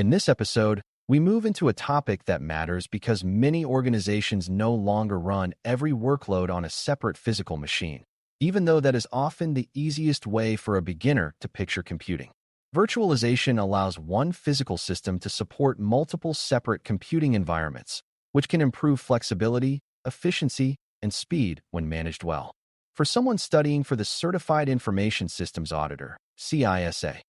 In this episode, we move into a topic that matters because many organizations no longer run every workload on a separate physical machine, even though that is often the easiest way for a beginner to picture computing. Virtualization allows one physical system to support multiple separate computing environments, which can improve flexibility, efficiency, and speed when managed well. For someone studying for the Certified Information Systems Auditor (CISA)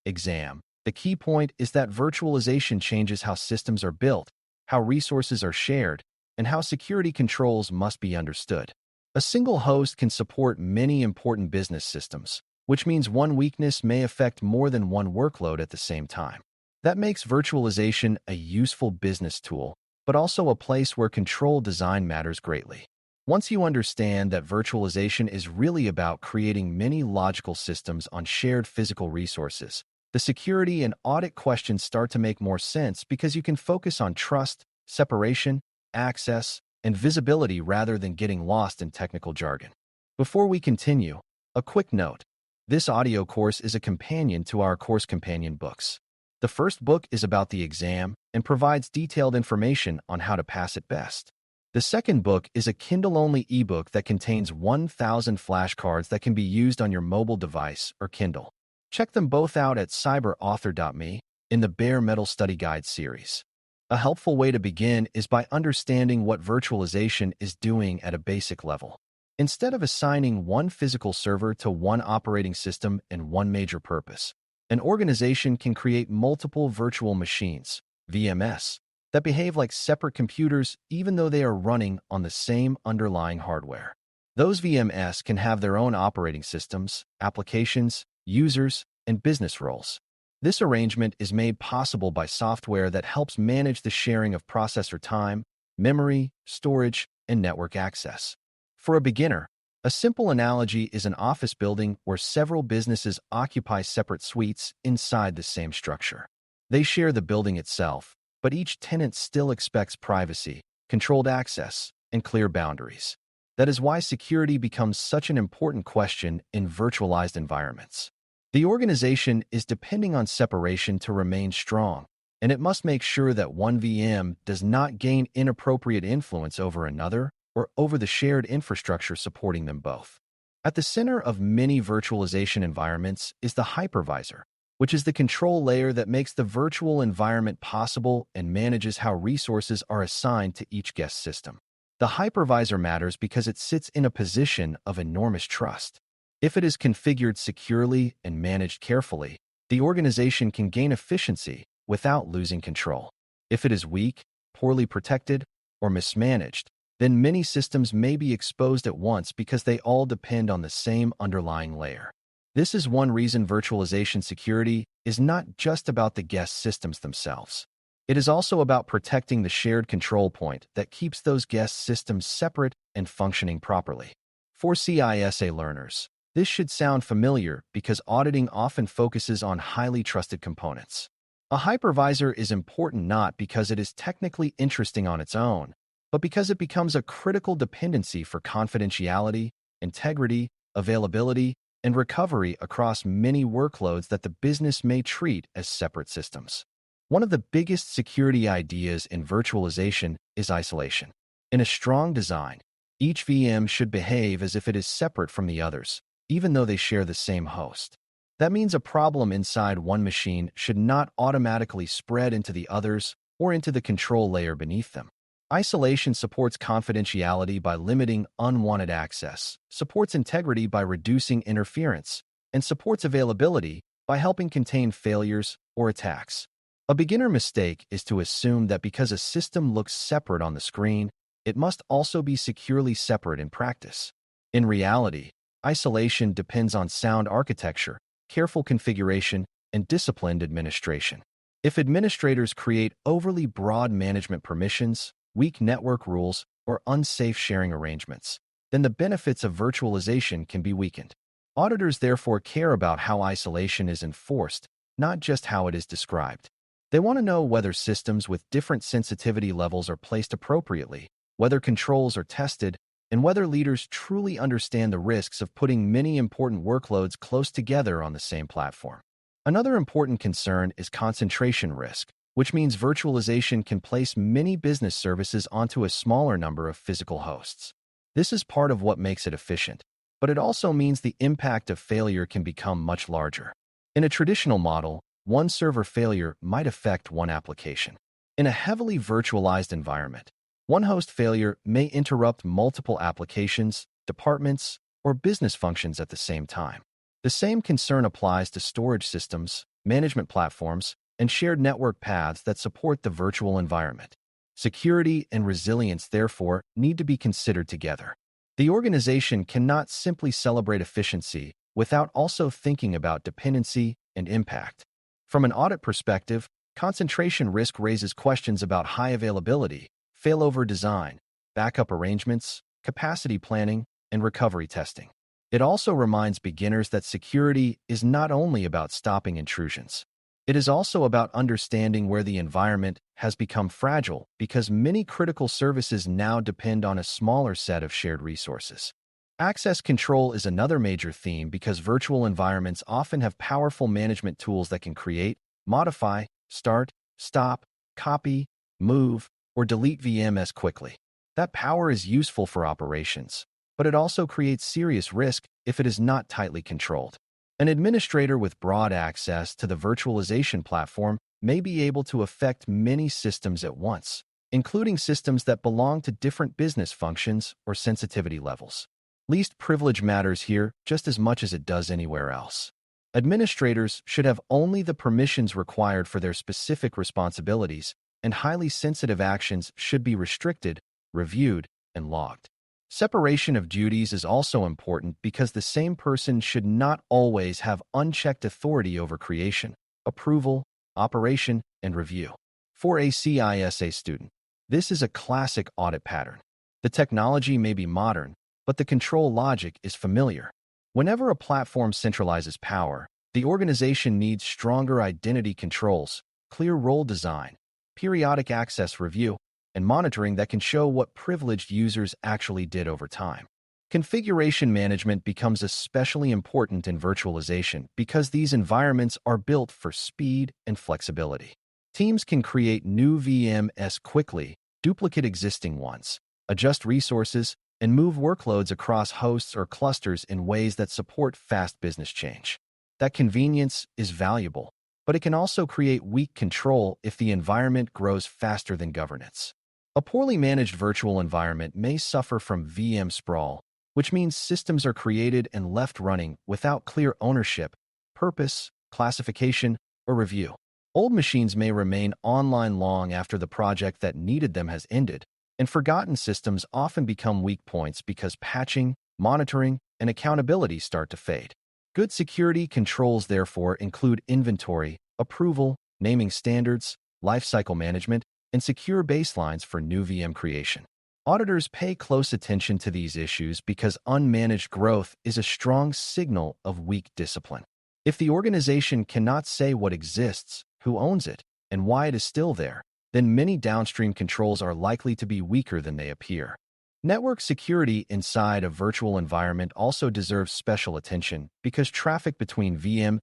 exam, the key point is that virtualization changes how systems are built, how resources are shared, and how security controls must be understood. A single host can support many important business systems, which means one weakness may affect more than one workload at the same time. That makes virtualization a useful business tool, but also a place where control design matters greatly. Once you understand that virtualization is really about creating many logical systems on shared physical resources, the security and audit questions start to make more sense because you can focus on trust, separation, access, and visibility rather than getting lost in technical jargon. Before we continue, a quick note. This audio course is a companion to our course companion books. The first book is about the exam and provides detailed information on how to pass it best. The second book is a Kindle-only ebook that contains 1,000 flashcards that can be used on your mobile device or Kindle. Check them both out at cyberauthor.me in the Bare Metal Study Guide series. A helpful way to begin is by understanding what virtualization is doing at a basic level. Instead of assigning one physical server to one operating system and one major purpose, an organization can create multiple virtual machines, VMS, that behave like separate computers even though they are running on the same underlying hardware. Those VMS can have their own operating systems, applications, users, and business roles. This arrangement is made possible by software that helps manage the sharing of processor time, memory, storage, and network access. For a beginner, a simple analogy is an office building where several businesses occupy separate suites inside the same structure. They share the building itself, but each tenant still expects privacy, controlled access, and clear boundaries. That is why security becomes such an important question in virtualized environments. The organization is depending on separation to remain strong, and it must make sure that one VM does not gain inappropriate influence over another or over the shared infrastructure supporting them both. At the center of many virtualization environments is the hypervisor, which is the control layer that makes the virtual environment possible and manages how resources are assigned to each guest system. The hypervisor matters because it sits in a position of enormous trust. If it is configured securely and managed carefully, the organization can gain efficiency without losing control. If it is weak, poorly protected, or mismanaged, then many systems may be exposed at once because they all depend on the same underlying layer. This is one reason virtualization security is not just about the guest systems themselves. It is also about protecting the shared control point that keeps those guest systems separate and functioning properly. For CISA learners, this should sound familiar because auditing often focuses on highly trusted components. A hypervisor is important not because it is technically interesting on its own, but because it becomes a critical dependency for confidentiality, integrity, availability, and recovery across many workloads that the business may treat as separate systems. One of the biggest security ideas in virtualization is isolation. In a strong design, each VM should behave as if it is separate from the others, even though they share the same host. That means a problem inside one machine should not automatically spread into the others or into the control layer beneath them. Isolation supports confidentiality by limiting unwanted access, supports integrity by reducing interference, and supports availability by helping contain failures or attacks. A beginner mistake is to assume that because a system looks separate on the screen, it must also be securely separate in practice. In reality, isolation depends on sound architecture, careful configuration, and disciplined administration. If administrators create overly broad management permissions, weak network rules, or unsafe sharing arrangements, then the benefits of virtualization can be weakened. Auditors therefore care about how isolation is enforced, not just how it is described. They want to know whether systems with different sensitivity levels are placed appropriately, whether controls are tested, and whether leaders truly understand the risks of putting many important workloads close together on the same platform. Another important concern is concentration risk, which means virtualization can place many business services onto a smaller number of physical hosts. This is part of what makes it efficient, but it also means the impact of failure can become much larger. In a traditional model, one server failure might affect one application. In a heavily virtualized environment, one host failure may interrupt multiple applications, departments, or business functions at the same time. The same concern applies to storage systems, management platforms, and shared network paths that support the virtual environment. Security and resilience, therefore, need to be considered together. The organization cannot simply celebrate efficiency without also thinking about dependency and impact. From an audit perspective, concentration risk raises questions about high availability, failover design, backup arrangements, capacity planning, and recovery testing. It also reminds beginners that security is not only about stopping intrusions. It is also about understanding where the environment has become fragile because many critical services now depend on a smaller set of shared resources. Access control is another major theme because virtual environments often have powerful management tools that can create, modify, start, stop, copy, move, or delete VMs quickly. That power is useful for operations, but it also creates serious risk if it is not tightly controlled. An administrator with broad access to the virtualization platform may be able to affect many systems at once, including systems that belong to different business functions or sensitivity levels. Least privilege matters here just as much as it does anywhere else. Administrators should have only the permissions required for their specific responsibilities, and highly sensitive actions should be restricted, reviewed, and logged. Separation of duties is also important because the same person should not always have unchecked authority over creation, approval, operation, and review. For a CISA student, this is a classic audit pattern. The technology may be modern, but the control logic is familiar. Whenever a platform centralizes power, the organization needs stronger identity controls, clear role design, periodic access review, and monitoring that can show what privileged users actually did over time. Configuration management becomes especially important in virtualization because these environments are built for speed and flexibility. Teams can create new VMs quickly, duplicate existing ones, adjust resources, and move workloads across hosts or clusters in ways that support fast business change. That convenience is valuable, but it can also create weak control if the environment grows faster than governance. A poorly managed virtual environment may suffer from VM sprawl, which means systems are created and left running without clear ownership, purpose, classification, or review. Old machines may remain online long after the project that needed them has ended, and forgotten systems often become weak points because patching, monitoring, and accountability start to fade. Good security controls, therefore, include inventory, approval, naming standards, lifecycle management, and secure baselines for new VM creation. Auditors pay close attention to these issues because unmanaged growth is a strong signal of weak discipline. If the organization cannot say what exists, who owns it, and why it is still there, then many downstream controls are likely to be weaker than they appear. Network security inside a virtual environment also deserves special attention because traffic between VMs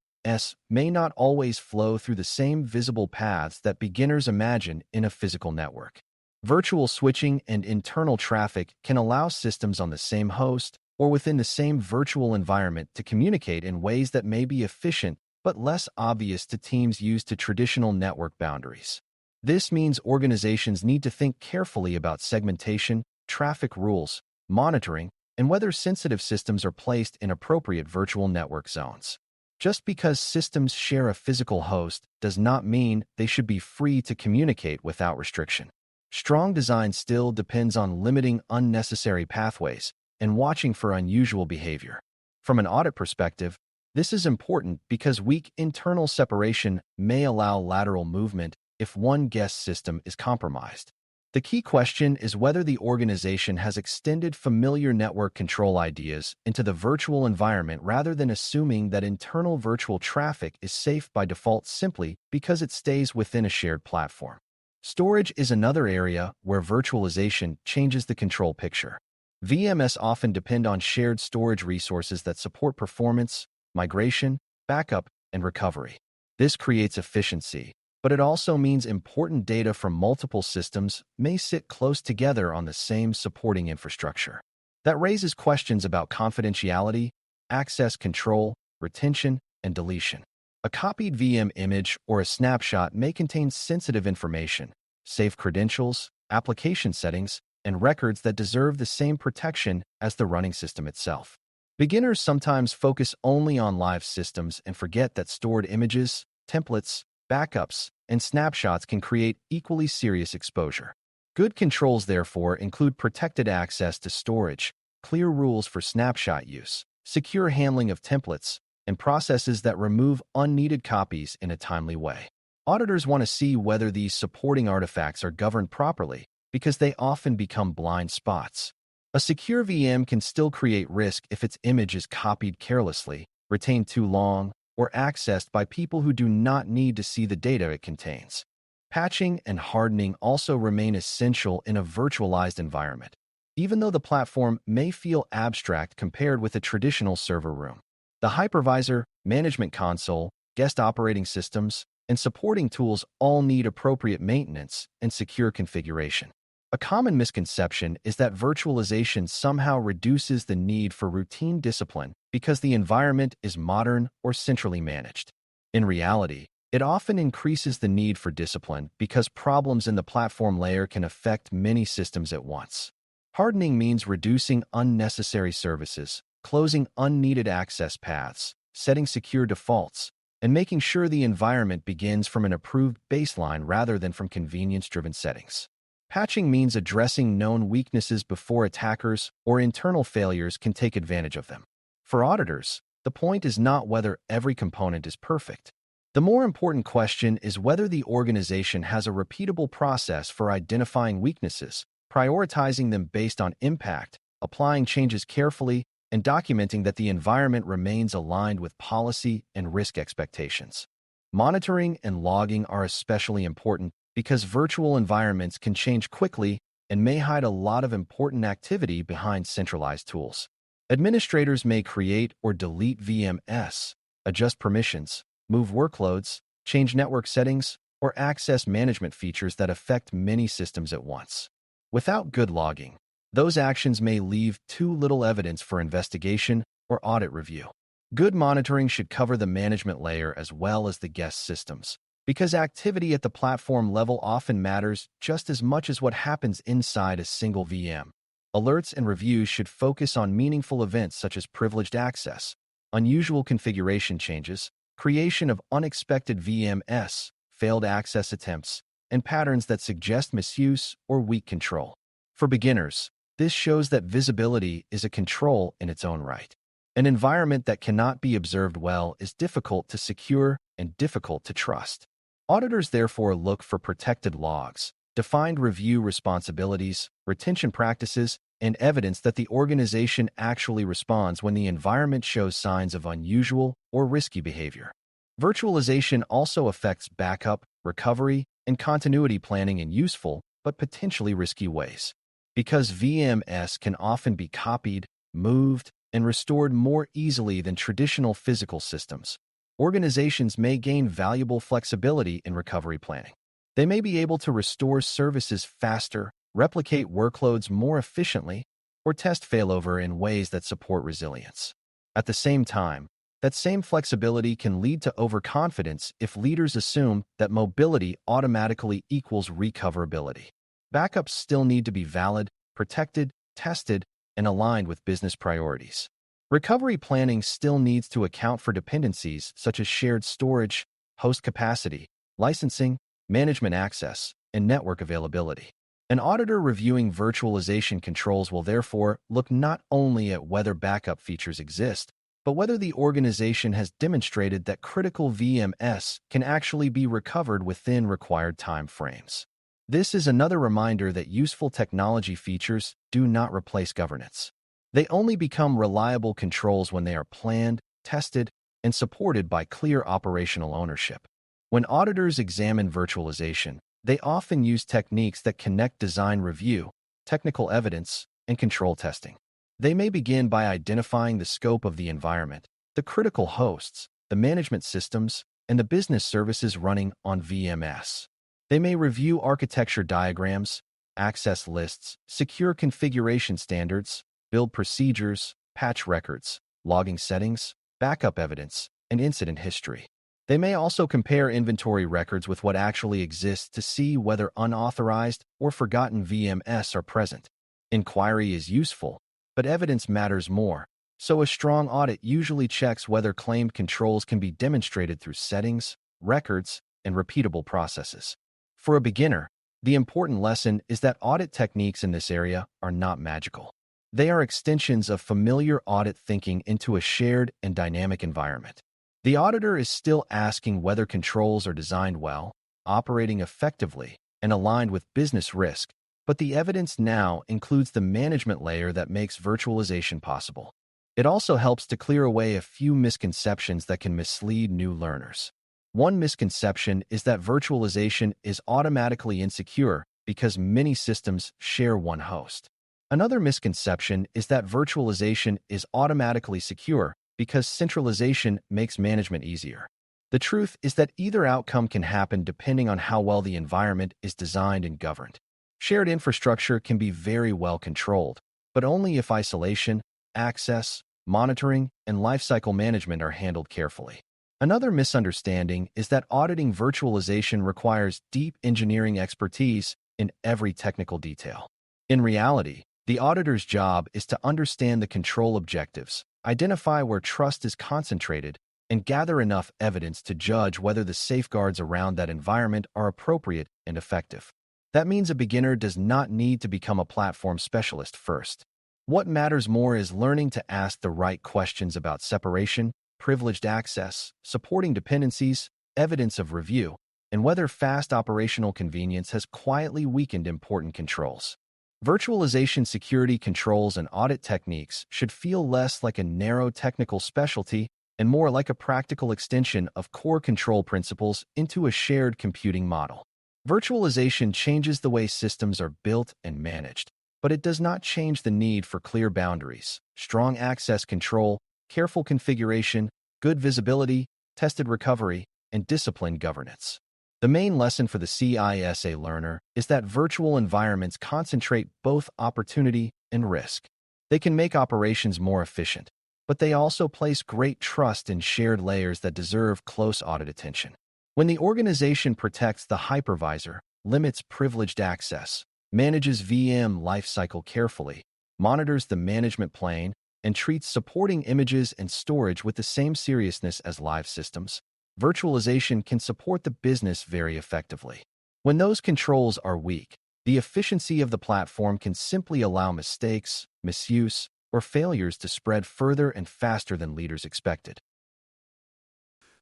may not always flow through the same visible paths that beginners imagine in a physical network. Virtual switching and internal traffic can allow systems on the same host or within the same virtual environment to communicate in ways that may be efficient but less obvious to teams used to traditional network boundaries. This means organizations need to think carefully about segmentation, traffic rules, monitoring, and whether sensitive systems are placed in appropriate virtual network zones. Just because systems share a physical host does not mean they should be free to communicate without restriction. Strong design still depends on limiting unnecessary pathways and watching for unusual behavior. From an audit perspective, this is important because weak internal separation may allow lateral movement if one guest system is compromised. The key question is whether the organization has extended familiar network control ideas into the virtual environment rather than assuming that internal virtual traffic is safe by default simply because it stays within a shared platform. Storage is another area where virtualization changes the control picture. VMs often depend on shared storage resources that support performance, migration, backup, and recovery. This creates efficiency, but it also means important data from multiple systems may sit close together on the same supporting infrastructure. That raises questions about confidentiality, access control, retention, and deletion. A copied VM image or a snapshot may contain sensitive information, safe credentials, application settings, and records that deserve the same protection as the running system itself. Beginners sometimes focus only on live systems and forget that stored images, templates, backups, and snapshots can create equally serious exposure. Good controls, therefore, include protected access to storage, clear rules for snapshot use, secure handling of templates, and processes that remove unneeded copies in a timely way. Auditors want to see whether these supporting artifacts are governed properly because they often become blind spots. A secure VM can still create risk if its image is copied carelessly, retained too long, or accessed by people who do not need to see the data it contains. Patching and hardening also remain essential in a virtualized environment, even though the platform may feel abstract compared with a traditional server room. The hypervisor, management console, guest operating systems, and supporting tools all need appropriate maintenance and secure configuration. A common misconception is that virtualization somehow reduces the need for routine discipline because the environment is modern or centrally managed. In reality, it often increases the need for discipline because problems in the platform layer can affect many systems at once. Hardening means reducing unnecessary services, closing unneeded access paths, setting secure defaults, and making sure the environment begins from an approved baseline rather than from convenience-driven settings. Patching means addressing known weaknesses before attackers or internal failures can take advantage of them. For auditors, the point is not whether every component is perfect. The more important question is whether the organization has a repeatable process for identifying weaknesses, prioritizing them based on impact, applying changes carefully, and documenting that the environment remains aligned with policy and risk expectations. Monitoring and logging are especially important because virtual environments can change quickly and may hide a lot of important activity behind centralized tools. Administrators may create or delete VMS, adjust permissions, move workloads, change network settings, or access management features that affect many systems at once. Without good logging, those actions may leave too little evidence for investigation or audit review. Good monitoring should cover the management layer as well as the guest systems, because activity at the platform level often matters just as much as what happens inside a single VM. Alerts and reviews should focus on meaningful events such as privileged access, unusual configuration changes, creation of unexpected VMS, failed access attempts, and patterns that suggest misuse or weak control. For beginners, this shows that visibility is a control in its own right. An environment that cannot be observed well is difficult to secure and difficult to trust. Auditors therefore look for protected logs, defined review responsibilities, retention practices, and evidence that the organization actually responds when the environment shows signs of unusual or risky behavior. Virtualization also affects backup, recovery, and continuity planning in useful but potentially risky ways. Because VMS can often be copied, moved, and restored more easily than traditional physical systems, organizations may gain valuable flexibility in recovery planning. They may be able to restore services faster, replicate workloads more efficiently, or test failover in ways that support resilience. At the same time, that same flexibility can lead to overconfidence if leaders assume that mobility automatically equals recoverability. Backups still need to be valid, protected, tested, and aligned with business priorities. Recovery planning still needs to account for dependencies such as shared storage, host capacity, licensing, management access, and network availability. An auditor reviewing virtualization controls will therefore look not only at whether backup features exist, but whether the organization has demonstrated that critical VMS can actually be recovered within required time frames. This is another reminder that useful technology features do not replace governance. They only become reliable controls when they are planned, tested, and supported by clear operational ownership. When auditors examine virtualization, they often use techniques that connect design review, technical evidence, and control testing. They may begin by identifying the scope of the environment, the critical hosts, the management systems, and the business services running on VMS. They may review architecture diagrams, access lists, secure configuration standards, build procedures, patch records, logging settings, backup evidence, and incident history. They may also compare inventory records with what actually exists to see whether unauthorized or forgotten VMS are present. Inquiry is useful, but evidence matters more, so a strong audit usually checks whether claimed controls can be demonstrated through settings, records, and repeatable processes. For a beginner, the important lesson is that audit techniques in this area are not magical. They are extensions of familiar audit thinking into a shared and dynamic environment. The auditor is still asking whether controls are designed well, operating effectively, and aligned with business risk, but the evidence now includes the management layer that makes virtualization possible. It also helps to clear away a few misconceptions that can mislead new learners. One misconception is that virtualization is automatically insecure because many systems share one host. Another misconception is that virtualization is automatically secure because centralization makes management easier. The truth is that either outcome can happen depending on how well the environment is designed and governed. Shared infrastructure can be very well controlled, but only if isolation, access, monitoring, and lifecycle management are handled carefully. Another misunderstanding is that auditing virtualization requires deep engineering expertise in every technical detail. In reality, the auditor's job is to understand the control objectives, identify where trust is concentrated, and gather enough evidence to judge whether the safeguards around that environment are appropriate and effective. That means a beginner does not need to become a platform specialist first. What matters more is learning to ask the right questions about separation, privileged access, supporting dependencies, evidence of review, and whether fast operational convenience has quietly weakened important controls. Virtualization security controls and audit techniques should feel less like a narrow technical specialty and more like a practical extension of core control principles into a shared computing model. Virtualization changes the way systems are built and managed, but it does not change the need for clear boundaries, strong access control, careful configuration, good visibility, tested recovery, and disciplined governance. The main lesson for the CISA learner is that virtual environments concentrate both opportunity and risk. They can make operations more efficient, but they also place great trust in shared layers that deserve close audit attention. When the organization protects the hypervisor, limits privileged access, manages VM lifecycle carefully, monitors the management plane, and treats supporting images and storage with the same seriousness as live systems, virtualization can support the business very effectively. When those controls are weak, the efficiency of the platform can simply allow mistakes, misuse, or failures to spread further and faster than leaders expected.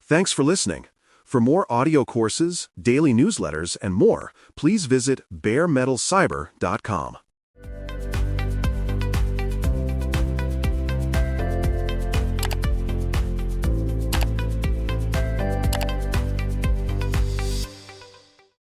Thanks for listening. For more audio courses, daily newsletters, and more, please visit baremetalcyber.com.